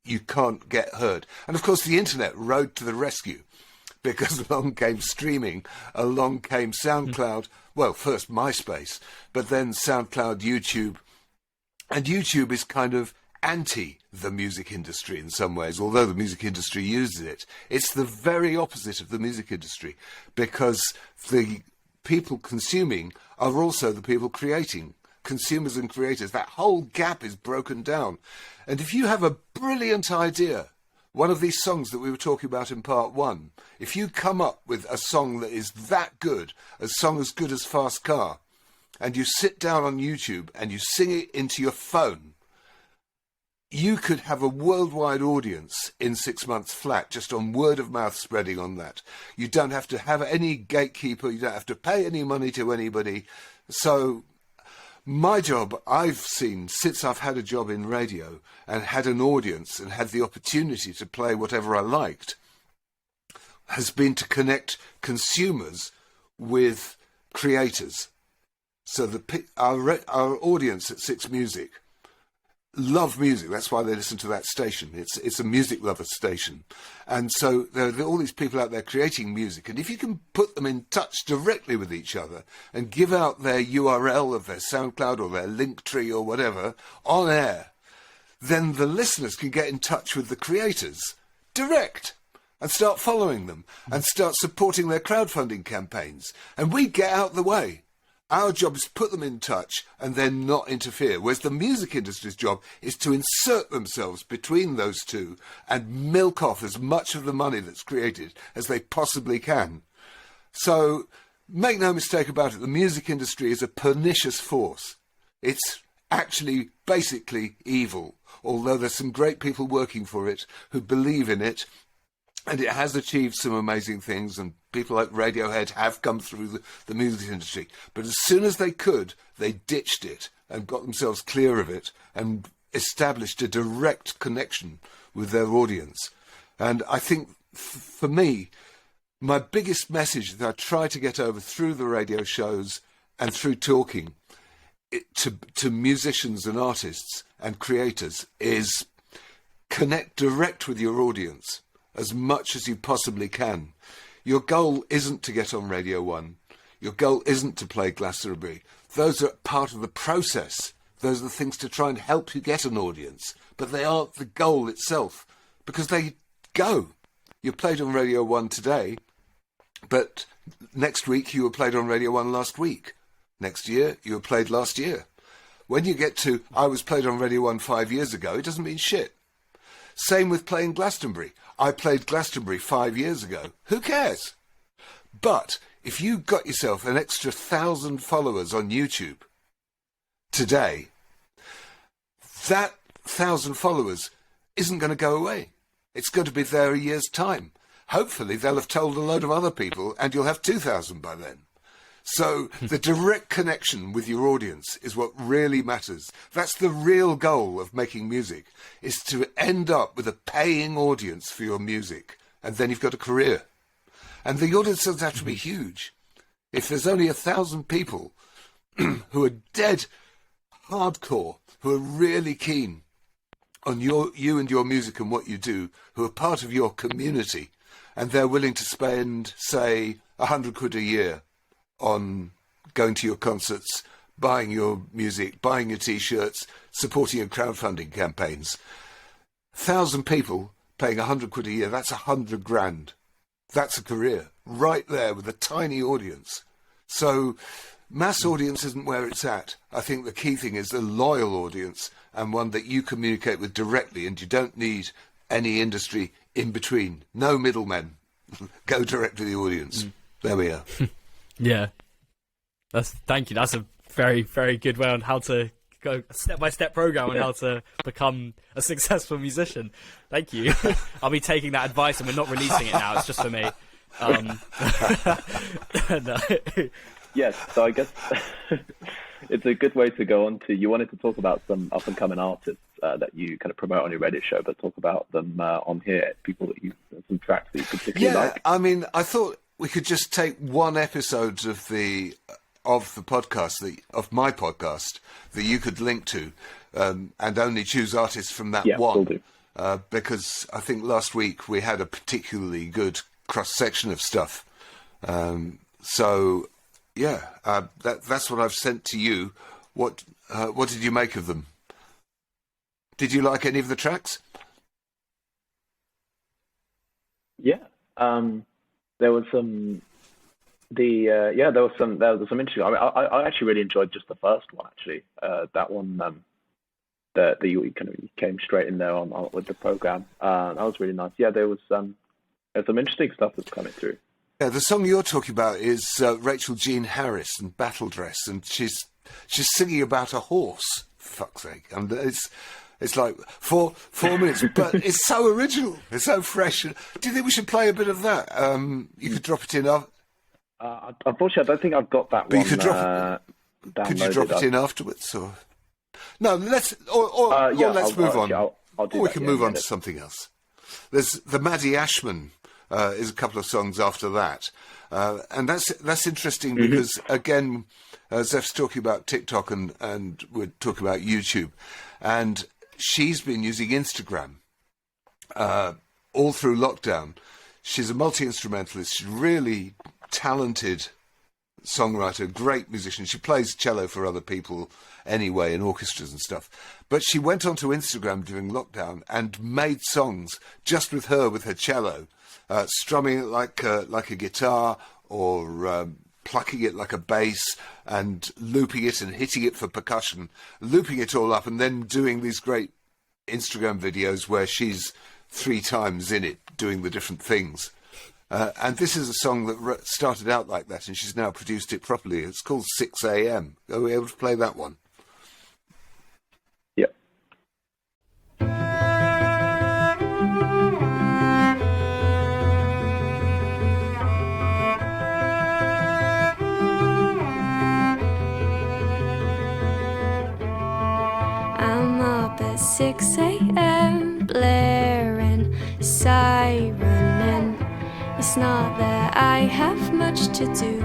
you can't get heard. And of course the internet rode to the rescue, because along came streaming, along came SoundCloud, well, first MySpace, but then SoundCloud, YouTube. And YouTube is kind of anti the music industry in some ways, although the music industry uses it. It's the very opposite of the music industry, because the people consuming are also the people creating consumers and creators, that whole gap is broken down. And if you have a brilliant idea, one of these songs that we were talking about in part one, if you come up with a song that is that good, a song as good as Fast Car, and you sit down on YouTube and you sing it into your phone, you could have a worldwide audience in 6 months flat, just on word of mouth spreading on that. You don't have to have any gatekeeper, you don't have to pay any money to anybody. So my job, I've seen, since I've had a job in radio and had an audience and had the opportunity to play whatever I liked, has been to connect consumers with creators. So our audience at Six Music love music. That's why they listen to that station. It's a music lover station. And so there are all these people out there creating music. And if you can put them in touch directly with each other and give out their URL of their SoundCloud or their Linktree or whatever on air, then the listeners can get in touch with the creators direct and start following them and start supporting their crowdfunding campaigns. And we get out the way. Our job is to put them in touch and then not interfere, whereas the music industry's job is to insert themselves between those two and milk off as much of the money that's created as they possibly can. So make no mistake about it, the music industry is a pernicious force. It's actually basically evil, although there's some great people working for it who believe in it. And it has achieved some amazing things, and people like Radiohead have come through the music industry. But as soon as they could, they ditched it and got themselves clear of it and established a direct connection with their audience. And I think, for me, my biggest message that I try to get over through the radio shows and through talking to musicians and artists and creators is connect direct with your audience as much as you possibly can. Your goal isn't to get on Radio 1. Your goal isn't to play Glastonbury. Those are part of the process. Those are the things to try and help you get an audience. But they aren't the goal itself, because they go. You played on Radio 1 today, but next week you were played on Radio 1 last week. Next year you were played last year. When you get to, I was played on Radio 1 5 years ago, it doesn't mean shit. Same with playing Glastonbury. I played Glastonbury 5 years ago. Who cares? But if you got yourself an extra 1,000 followers on YouTube today, that 1,000 followers isn't going to go away. It's going to be there a year's time. Hopefully they'll have told a load of other people and you'll have 2,000 by then. So the direct connection with your audience is what really matters. That's the real goal of making music, is to end up with a paying audience for your music. And then you've got a career. And the audience doesn't have to be huge. If there's only 1,000 people who are dead hardcore, who are really keen on you and your music and what you do, who are part of your community, and they're willing to spend, say, 100 quid a year on going to your concerts, buying your music, buying your T-shirts, supporting your crowdfunding campaigns. 1,000 people paying 100 quid a year, that's 100 grand. That's a career, right there with a tiny audience. So mass audience isn't where it's at. I think the key thing is a loyal audience and one that you communicate with directly, and you don't need any industry in between. No middlemen. Go direct to the audience. There we are. Yeah, thank you. That's a very, very good way on how to go a step-by-step program on how to become a successful musician. Thank you. I'll be taking that advice, and we're not releasing it now. It's just for me. No. Yes, so I guess it's a good way to go on to. You wanted to talk about some up-and-coming artists that you kind of promote on your Reddit show, but talk about them on here. People that some tracks that you particularly like. I mean, I thought we could just take one episode of the podcast, of my podcast, that you could link to, and only choose artists from that one. Will do. Because I think last week we had a particularly good cross-section of stuff. So, yeah, that's what I've sent to you. What did you make of them? Did you like any of the tracks? Yeah. There was some there was some interesting. I mean, I actually really enjoyed just the first one actually. That one, that you kind of came straight in there on with the program. That was really nice. Yeah, there's some interesting stuff that's coming through. Yeah, the song you're talking about is Rachel Jean Harris and Battle Dress, and she's singing about a horse. For fuck's sake! And it's like four minutes, but it's so original. It's so fresh. Do you think we should play a bit of that? You could drop it in. Unfortunately, I don't think I've got that But one. you could drop it. Could you drop it in afterwards, or no? Let's move on. I'll do or we that, can move on to something else. There's the Maddie Ashman. Is a couple of songs after that, and that's interesting because again, Zeph's talking about TikTok and we're talking about YouTube, and she's been using Instagram all through lockdown. She's a multi-instrumentalist. She's really talented songwriter, great musician. She plays cello for other people anyway in orchestras and stuff. But she went onto Instagram during lockdown and made songs just with her cello. Strumming it like a guitar, or plucking it like a bass, and looping it and hitting it for percussion, looping it all up, and then doing these great Instagram videos where she's 3 times in it doing the different things. And this is a song that started out like that, and she's now produced it properly. It's called 6 a.m. Are we able to play that one? Yep. I'm up at 6 a.m. blaring siren, and it's not that I have much to do,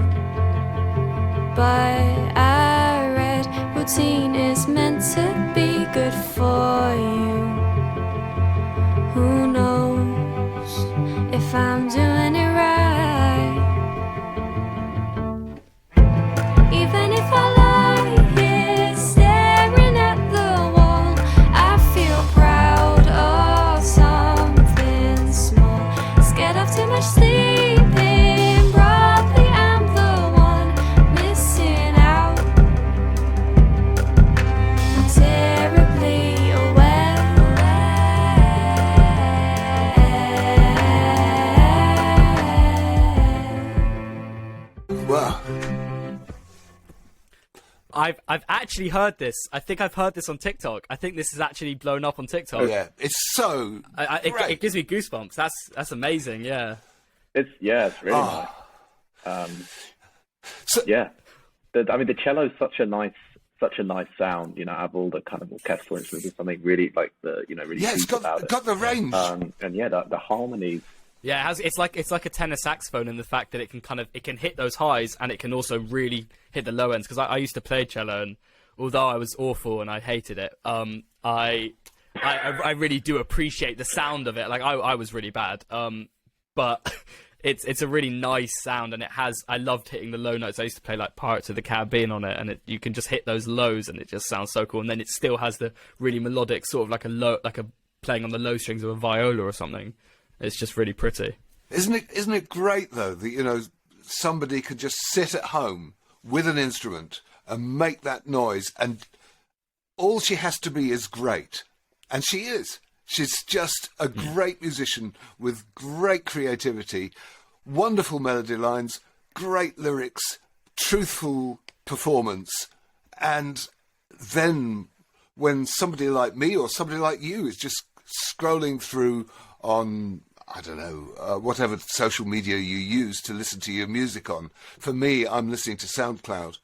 but I read routine is meant to be good for you. Who knows if I'm doing it right? Even if I lie here staring at the wall, I feel proud of something small. Scared of too much sleeping, probably I'm the one missing out. I'm terribly aware. Wow. I've actually heard this. I think I've heard this on TikTok. I think this is actually blown up on TikTok. Oh, yeah, it's so great. It gives me goosebumps. That's amazing. Yeah. It's really nice. Yeah, the cello is such a nice sound. You know, out of all the kind of orchestral instruments, it's something really like really. Yeah, it's deep about got the range. And yeah, the harmonies. Yeah, it's like a tenor saxophone in the fact that it can hit those highs, and it can also really hit the low ends. Because I used to play cello, and although I was awful and I hated it, I really do appreciate the sound of it. Like I was really bad, but it's a really nice sound, and I loved hitting the low notes. I used to play like Pirates of the Caribbean on it, and you can just hit those lows, and it just sounds so cool. And then it still has the really melodic sort of like a playing on the low strings of a viola or something. It's just really pretty. Isn't it great though that somebody could just sit at home with an instrument and make that noise, and all she has to be is great, and she is. She's just a great musician with great creativity, wonderful melody lines, great lyrics, truthful performance, and then when somebody like me or somebody like you is just scrolling through on, I don't know, whatever social media you use to listen to your music on. For me, I'm listening to SoundCloud,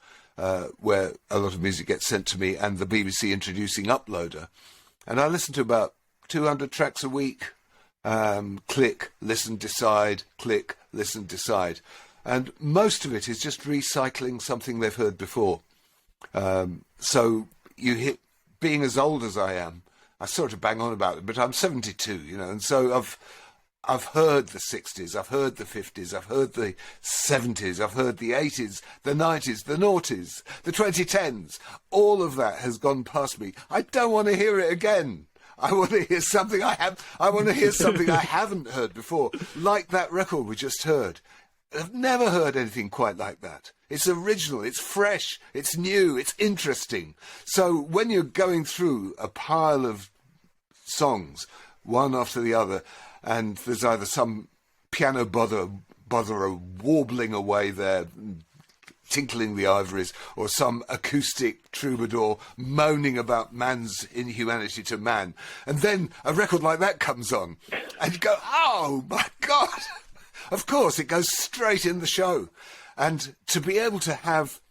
where a lot of music gets sent to me, and the BBC introducing Uploader. And I listen to about 200 tracks a week. Click, listen, decide, click, listen, decide. And most of it is just recycling something they've heard before. So you hit, being as old as I am, I sort of bang on about it, but I'm 72, and so I've heard the 60s, I've heard the 50s, I've heard the 70s, I've heard the 80s, the 90s, the noughties, the 2010s. All of that has gone past me. I don't want to hear it again. I want to hear something I want to hear something I haven't heard before, like that record we just heard. have never heard anything quite like that. It's original, it's fresh, it's new, it's interesting. So when you're going through a pile of songs, one after the other, and there's either some piano botherer warbling away there, tinkling the ivories, or some acoustic troubadour moaning about man's inhumanity to man, and then a record like that comes on, and you go, oh my God! Of course, it goes straight in the show. And to be able to have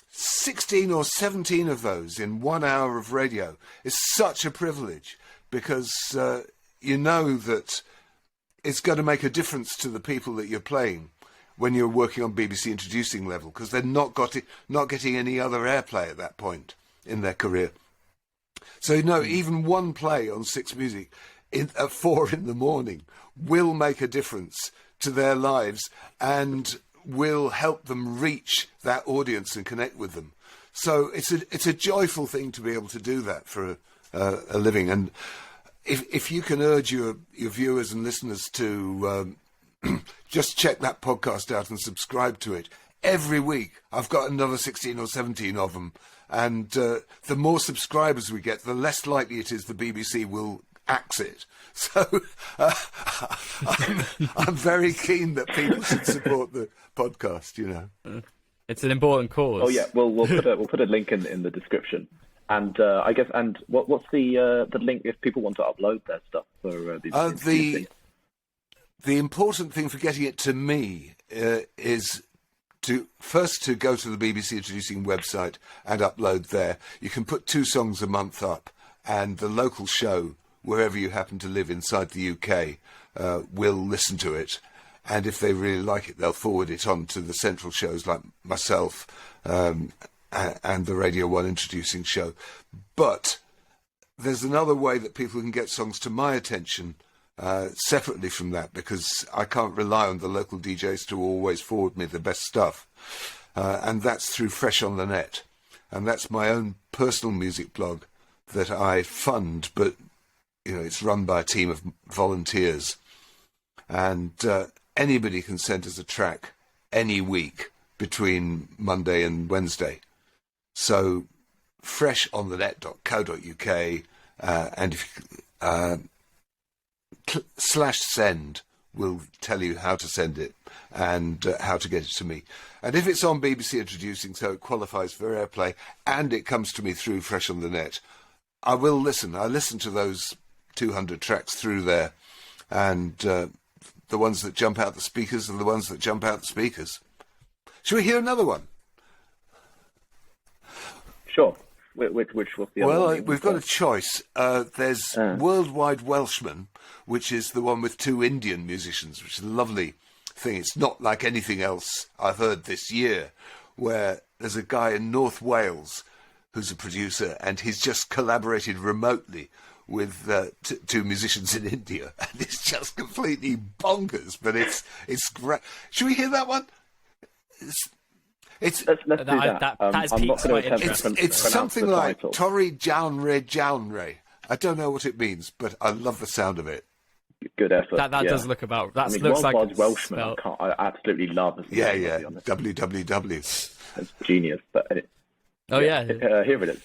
16 or 17 of those in 1 hour of radio is such a privilege, because you know that it's going to make a difference to the people that you're playing when you're working on BBC introducing level, because they're not getting any other airplay at that point in their career. So, you know, even one play on Six Music at 4 in the morning will make a difference to their lives and will help them reach that audience and connect with them. So it's a joyful thing to be able to do that for a living. And if you can urge your viewers and listeners to just check that podcast out and subscribe to it. Every week I've got another 16 or 17 of them. And the more subscribers we get, the less likely it is the BBC will axe it. So I'm very keen that people should support the podcast, you know. It's an important cause. Oh yeah, we'll put a link in the description. And I guess, and what's the link if people want to upload their stuff for these? The important thing for getting it to me is to go to the BBC Introducing website and upload there. You can put 2 songs a month up, and the local show, wherever you happen to live inside the UK, will listen to it. And if they really like it, they'll forward it on to the central shows like myself and the Radio 1 Introducing show. But there's another way that people can get songs to my attention separately from that, because I can't rely on the local DJs to always forward me the best stuff. And that's through Fresh on the Net. And that's my own personal music blog that I fund, but you know, it's run by a team of volunteers. And anybody can send us a track any week between Monday and Wednesday. So freshonthenet.co.uk, and if /send will tell you how to send it and how to get it to me. And if it's on BBC Introducing, so it qualifies for airplay, and it comes to me through Fresh on the Net, I will listen. I listen to those 200 tracks through there, and the ones that jump out the speakers are the ones that jump out the speakers. Shall we hear another one? Sure. Which was the other one? We've got a choice. There's Worldwide Welshman, which is the one with 2 Indian musicians, which is a lovely thing. It's not like anything else I've heard this year, where there's a guy in North Wales who's a producer, and he's just collaborated remotely with 2 musicians in India, and it's just completely bonkers, but it's great. Should we hear that one? Let's do that. I'm not going to attempt it's something like Tori Jaunre Jaunre. I don't know what it means, but I love the sound of it. Good effort. That does look about. That looks Worldwide like Welshman. I absolutely love. Yeah. WWW. It's genius. But here it is.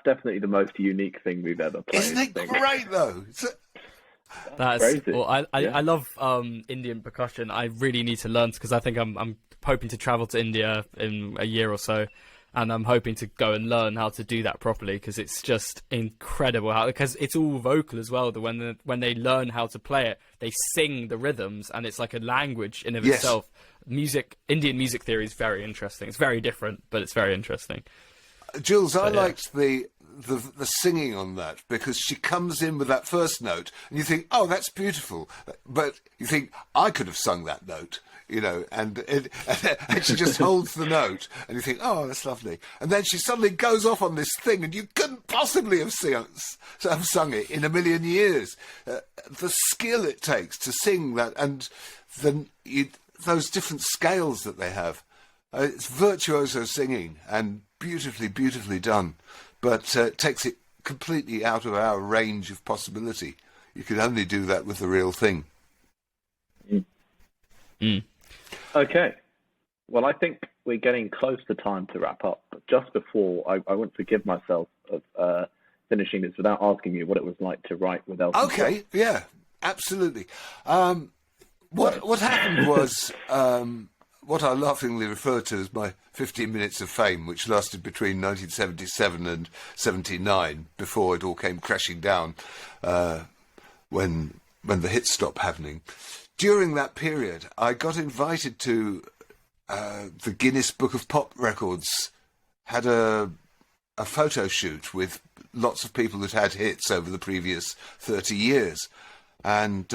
definitely the most unique thing we've ever played. Isn't it great though? That's crazy. well, I Yeah. love Indian percussion. I really need to learn because I think I'm hoping to travel to India in a year or so, and I'm hoping to go and learn how to do that properly because it's just incredible how, because it's all vocal as well. That when they learn how to play it, they sing the rhythms, and it's like a language in of Yes. itself. Indian music theory is very interesting. It's very different, but it's very interesting. Jules, I yeah. liked the singing on that because she comes in with that first note and you think, oh, that's beautiful. But you think, I could have sung that note, you know, and she just holds the note and you think, oh, that's lovely. And then she suddenly goes off on this thing and you couldn't possibly have sung it in a million years. The skill it takes to sing that and those different scales that they have. It's virtuoso singing and beautifully, beautifully done. But takes it completely out of our range of possibility. You can only do that with the real thing. Okay. Well, I think we're getting close to time to wrap up. But just before, I want to forgive myself of finishing this without asking you what it was like to write with Elton John. Okay, yeah, absolutely. What happened was what I laughingly refer to as my 15 minutes of fame, which lasted between 1977 and 79, before it all came crashing down when the hits stopped happening. During that period, I got invited to the Guinness Book of Pop Records, had a photo shoot with lots of people that had hits over the previous 30 years. And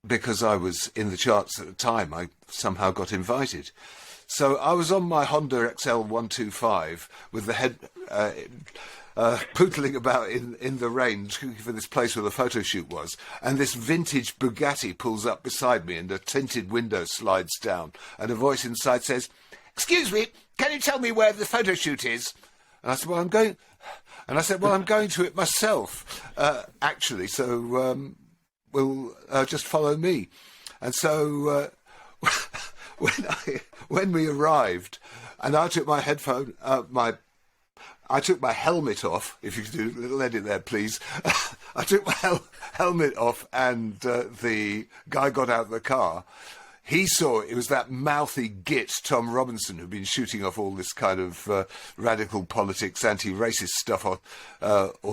because I was in the charts at the time, I somehow got invited. So I was on my Honda XL125 with the head pootling about in the rain for this place where the photo shoot was, and this vintage Bugatti pulls up beside me and a tinted window slides down and a voice inside says, "Excuse me, can you tell me where the photo shoot is?" And I said, "Well, I'm going..." And I said, "Well, I'm going to it myself, actually, so will just follow me." And so when we arrived, and I took my headphone, I took my helmet off. If you could do a little edit there, please. I took my helmet off, and the guy got out of the car. He saw it was that mouthy git Tom Robinson who'd been shooting off all this kind of radical politics, anti-racist stuff all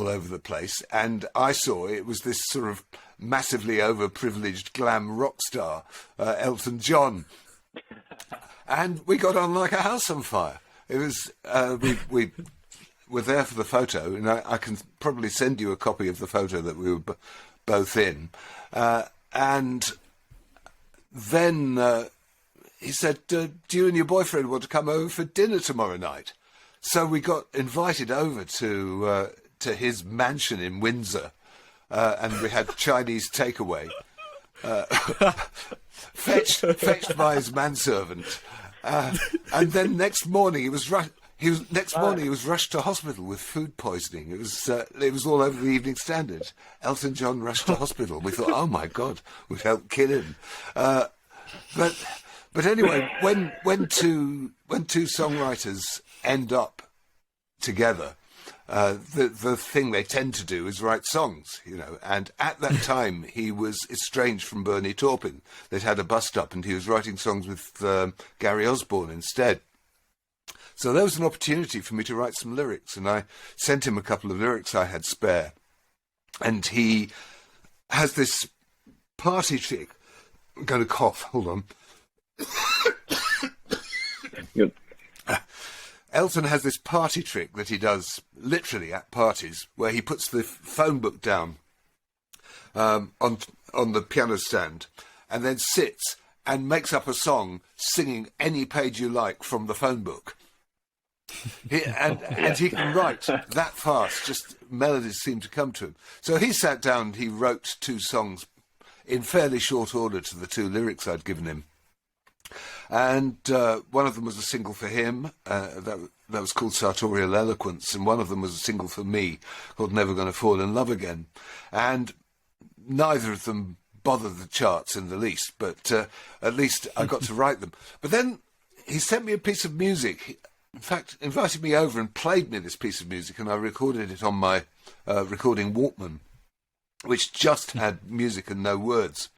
over the place, and I saw it was this sort of massively overprivileged glam rock star, Elton John, and we got on like a house on fire. It was we were there for the photo, and I can probably send you a copy of the photo that we were both in, and then he said, "Do you and your boyfriend want to come over for dinner tomorrow night?" So we got invited over to his mansion in Windsor, and we had Chinese takeaway, fetched by his manservant, and then next morning he was rushed to hospital with food poisoning. It was all over the Evening Standard. Elton John rushed to hospital. We thought, oh my God, we've helped kill him. But anyway, when two songwriters end up together, the thing they tend to do is write songs, you know. And at that time, he was estranged from Bernie Taupin. They'd had a bust-up, and he was writing songs with Gary Osborne instead. So there was an opportunity for me to write some lyrics, and I sent him a couple of lyrics I had spare. And he has this party trick. I'm going to cough. Hold on. Good. Elton has this party trick that he does literally at parties, where he puts the phone book down on the piano stand and then sits and makes up a song singing any page you like from the phone book. And he can write that fast, just melodies seem to come to him. So he sat down and he wrote two songs in fairly short order to the two lyrics I'd given him. And one of them was a single for him, that was called Sartorial Eloquence, and one of them was a single for me called Never Gonna Fall in Love Again. And neither of them bothered the charts in the least, but at least I got to write them. But then he sent me a piece of music in fact, invited me over and played me this piece of music, and I recorded it on my recording Walkman, which just had music and no words.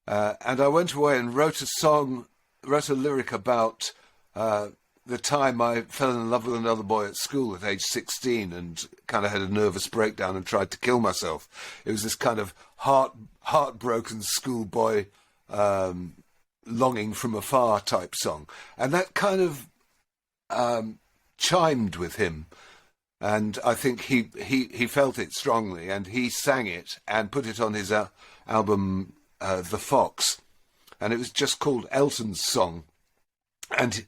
And I went away and wrote a lyric about the time I fell in love with another boy at school at age 16 and kind of had a nervous breakdown and tried to kill myself. It was this kind of heartbroken schoolboy longing from afar type song. And that kind of chimed with him. And I think he felt it strongly, and he sang it and put it on his album The Fox. And it was just called Elton's Song. And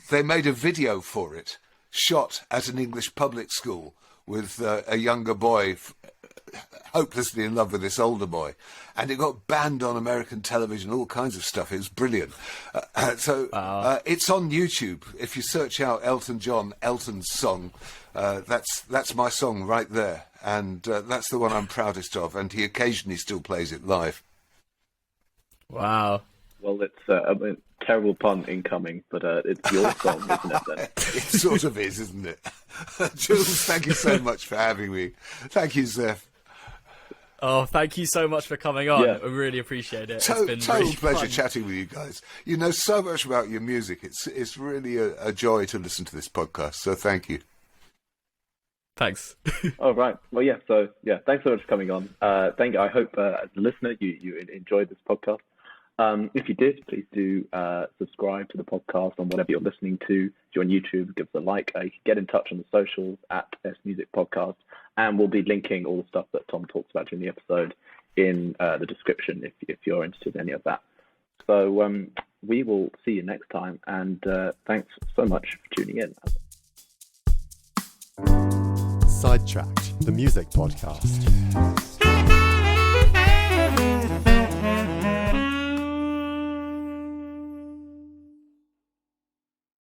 they made a video for it, shot at an English public school with a younger boy hopelessly in love with this older boy. And it got banned on American television, all kinds of stuff. It was brilliant. It's on YouTube. If you search out Elton John, Elton's Song, that's my song right there. And that's the one I'm proudest of. And he occasionally still plays it live. Wow. Well, it's a terrible pun incoming, but it's your song, isn't it, then? It sort of is, isn't it? Jules, thank you so much for having me. Thank you, Zeph. Oh, thank you so much for coming on. Yeah. I really appreciate it. Total It's been really pleasure fun. chatting with you guys. You know so much about your music. It's really a joy to listen to this podcast, so thank you. Thanks. Oh, right. Well, yeah. So, yeah, thanks so much for coming on. I hope, as a listener, you enjoyed this podcast. If you did, please do subscribe to the podcast on whatever you're listening to. If you're on YouTube, give us a like. You can get in touch on the socials at S Music Podcast, and we'll be linking all the stuff that Tom talks about during the episode in the description if you're interested in any of that. So we will see you next time, and thanks so much for tuning in. Sidetracked, the music podcast.